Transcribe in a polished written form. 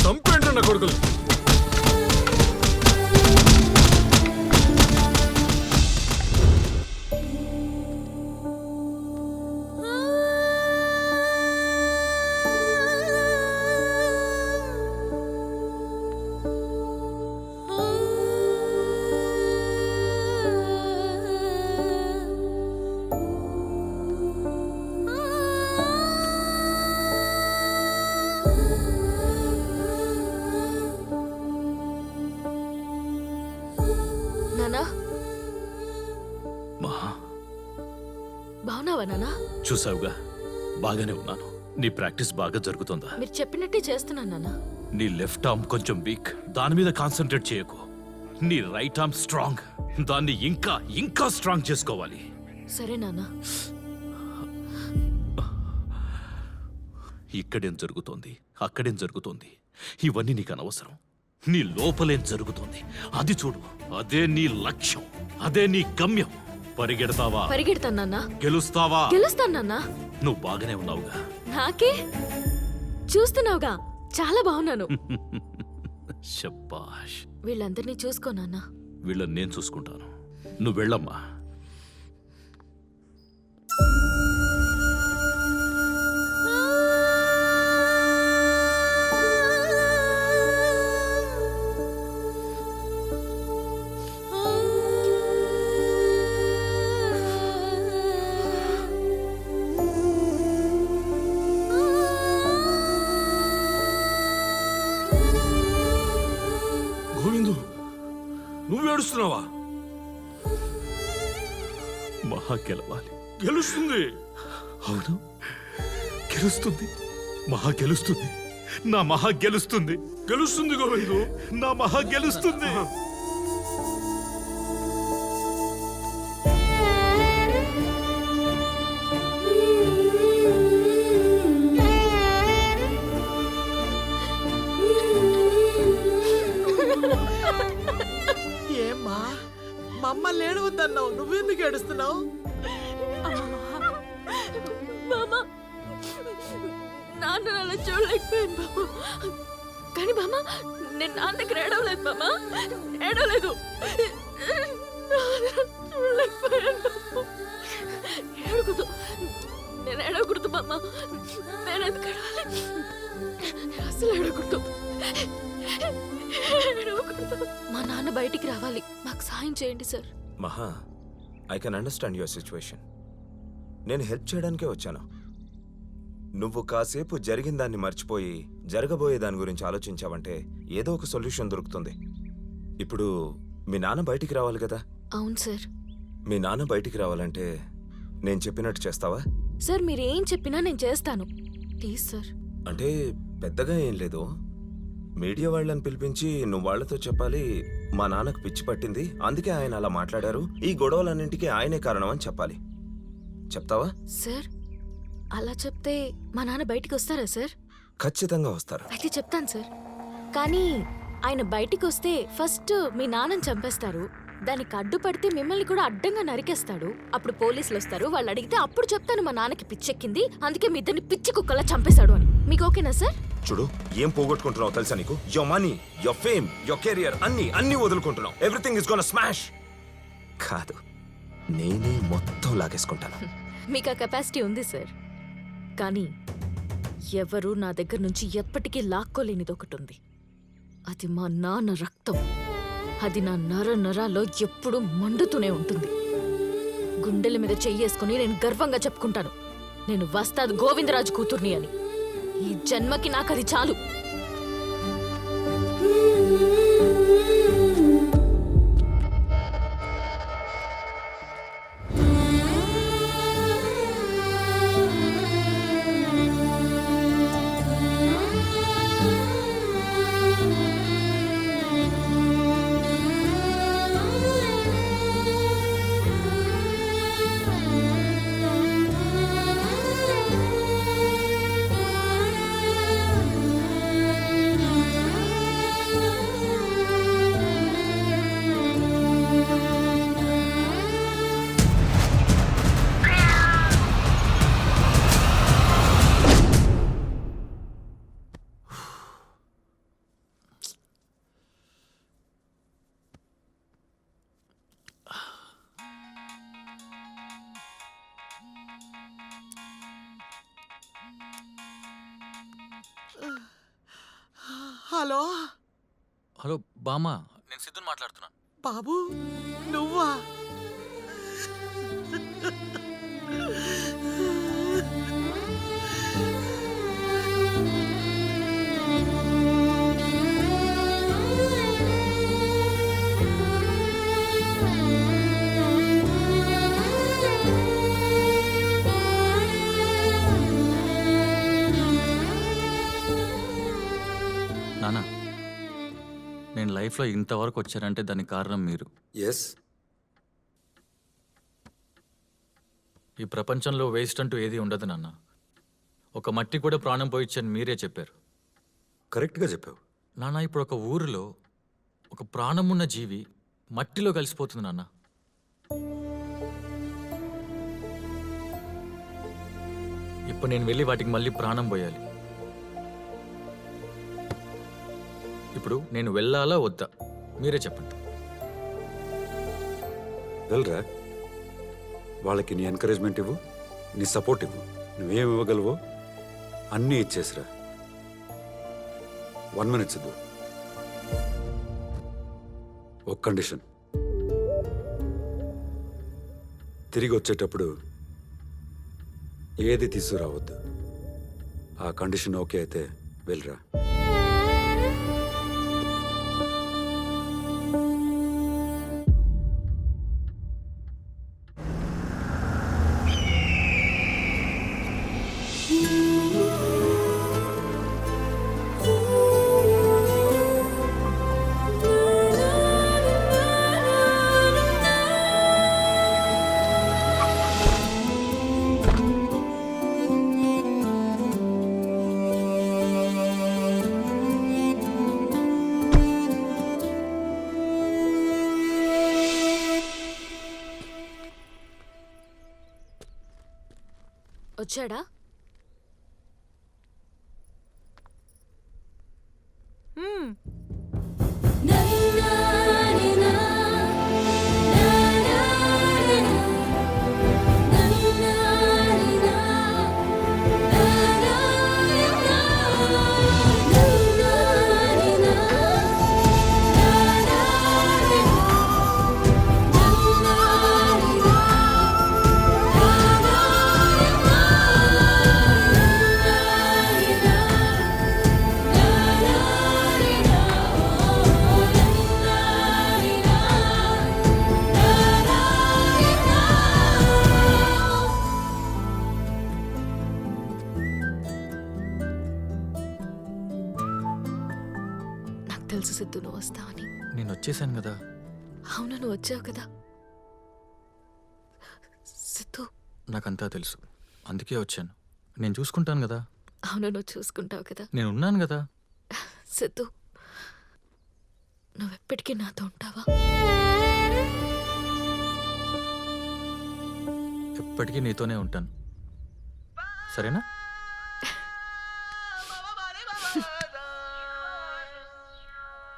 చంపేండి నా కొడుకులు. బాగున్నావా నాన్నా? చూసావుగా, బాగానే ఉన్నాను. నీ ప్రాక్టీస్ బాగా జరుగుతుందా? మీరు చెప్పినట్టే చేస్తున్నాను నాన్నా. నీ లెఫ్ట్ ఆర్మ్ కొంచెం వీక్, దాని మీద కాన్సన్ట్రేట్ చేయకు. నీ రైట్ ఆర్మ్ స్ట్రాంగ్, దాన్ని ఇంకా ఇంకా స్ట్రాంగ్ చేసుకోవాలి. సరే నాన్నా. ఇక్కడేం జరుగుతోంది, అక్కడేం జరుగుతోంది, ఇవన్నీ నీకు అనవసరం. నీ లోపలేం జరుగుతోంది అది చూడు. అదే నీ లక్ష్యం, అదే నీ గమ్యం. పరిగెడతావా? పరిగెడతాను నాన్నా. గెలుస్తావా? గెలుస్తాను నాన్నా. నువ్వు బాగానే ఉన్నావుగా? నాకే చూస్తున్నావుగా, చాలా బాగున్నాను. శబ్బాష్. వీళ్ళందరినీ చూసుకో నాన్నా. వీళ్ళని నేను చూసుకుంటాను, నువ్వు వెళ్ళమ్మా. గోవిందు, నువ్వు ఏడుస్తున్నావా? మహా గెలవాలి. గెలుస్తుంది. అవును, గెలుస్తుంది. మహా గెలుస్తుంది. నా మహా గెలుస్తుంది. గెలుస్తుంది గోవిందు, నా మహా గెలుస్తుంది. ఏమ్మా, మమ్మల్ని ఏడవద్దన్నావు, నువ్వెందుకు ఏడుస్తున్నావు? బామా, నాన్న అలా చూడలేకపోయాను బామా. కానీ బామా, నేను నాన్న దగ్గర ఏడవలేదు బామా, ఏడవలేదు. చూడలేకపోయాను బామా. ఏడవకూడదు, నేను ఏడవకూడదు బామా. నేను ఎందుకు ఏడవాలి? అసలు ఏడవకూడదు. మా నాన్న బయటికి రావాలి, మాకు సాయం చేయండి సార్. మహా, I can understand your situation. నేను హెల్ప్ చేయడానికే వచ్చాను. నువ్వు కాసేపు జరిగిన దాన్ని మర్చిపోయి జరగబోయే దాని గురించి ఆలోచించావంటే ఏదో ఒక సొల్యూషన్ దొరుకుతుంది. ఇప్పుడు మీ నాన్న బయటికి రావాలి కదా? అవును సార్. మీ నాన్న బయటికి రావాలంటే నేను చెప్పినట్టు చేస్తావా? సార్, మీరు ఏం చెప్పినా నేను చేస్తాను, ప్లీజ్ సార్. అంటే పెద్దగా ఏం లేదు. మీడియా వాళ్ళని పిలిపించి నువ్వు వాళ్లతో చెప్పాలి, మా నాన్నకు పిచ్చి పట్టింది, అందుకే ఆయన అలా మాట్లాడారు, ఈ గొడవలన్నింటికీ ఆయనే కారణం అని చెప్పాలి. చెప్తావా? సార్, అలా చెప్తే మా నాన్న బయటికి వస్తారా సార్? ఖచ్చితంగా వస్తారు. అయితే చెప్తాను సార్. కానీ ఆయన బయటికి వస్తే ఫస్ట్ మీ నాన్నని చంపేస్తారు, దానికి అడ్డుపడితే మిమ్మల్ని కూడా అడ్డంగా నరికేస్తాడు. అప్పుడు పోలీసులు వస్తారు, వాళ్ళు అడిగితే అప్పుడు చెప్తాను మా నాన్నకి పిచ్చెక్కింది, అందుకే మీ ఇద్దరిని పిచ్చి కుక్కలా చంపేశాడు అని. మీకు ఓకేనా సార్? చూడు, ఏం పోగొట్టుకుంటున్నావు తెలుసా నీకు? Your money, your fame, your career, అన్ని వదులుకుంటున్నావు. Everything is gonna smash. కాదు, నేనే మొత్తం లాగేసుకుంటాను. మీకు ఆ కెపాసిటీ ఉంది సార్. కానీ ఎవరు నా దగ్గర నుంచి ఎప్పటికీ లాక్కోలేనిది ఒకటి ఉంది. అది మా నాన్న రక్తం. అది నా నరాల్లో ఎప్పుడూ మండుతూనే ఉంటుంది. గుండెల మీద చెయ్యేసుకుని నేను గర్వంగా చెప్పుకుంటాను, నేను వస్తాద్ గోవిందరాజు కూతుర్ని అని. ఈ జన్మకి నాకు అది చాలు. హలో హలో బామ్మ, నేను సిద్ధుని మాట్లాడుతున్నాను. బాబు నువ్వా? నాన్న, నేను లైఫ్లో ఇంతవరకు వచ్చానంటే దానికి కారణం మీరు. ఎస్, ఈ ప్రపంచంలో వేస్ట్ అంటూ ఏది ఉండదు నాన్న. ఒక మట్టి కూడా ప్రాణం పోయిచ్చని మీరే చెప్పారు. కరెక్ట్గా చెప్పావు. నాన్న, ఇప్పుడు ఒక ఊరిలో ఒక ప్రాణం ఉన్న జీవి మట్టిలో కలిసిపోతుంది నాన్న. ఇప్పుడు నేను వెళ్ళి వాటికి మళ్ళీ ప్రాణం పోయాలి. ఇప్పుడు నేను వెళ్ళాలా వద్దా మీరే చెప్పండి. వెళ్ళరా, వాళ్ళకి నీ ఎంకరేజ్మెంట్ ఇవ్వు, నీ సపోర్ట్ ఇవ్వు. నువ్వేం ఇవ్వగలవో అన్నీ ఇచ్చేసిరా. 1 minute సిద్ధు. ఒక కండిషన్, తిరిగి వచ్చేటప్పుడు ఏది తీసుకురావద్దు. ఆ కండిషన్ ఓకే అయితే వెళ్ళరా. వచ్చాడా? నాకు తెలుసు సిద్ధు నువ్వు వస్తావని. నేను వచ్చేసాను కదా. అవును, నువ్వు వచ్చావు కదా సిద్ధు. నాకంతా తెలుసు, అందుకే వచ్చాను. నేను చూసుకుంటాను కదా. అవును, నువ్వు చూసుకుంటావు కదా. నేను ఉన్నాను కదా. సిద్ధు, నువ్వెప్పటికీ నాతో ఉంటావా? ఎప్పటికీ నీతోనే ఉంటాను, సరేనా?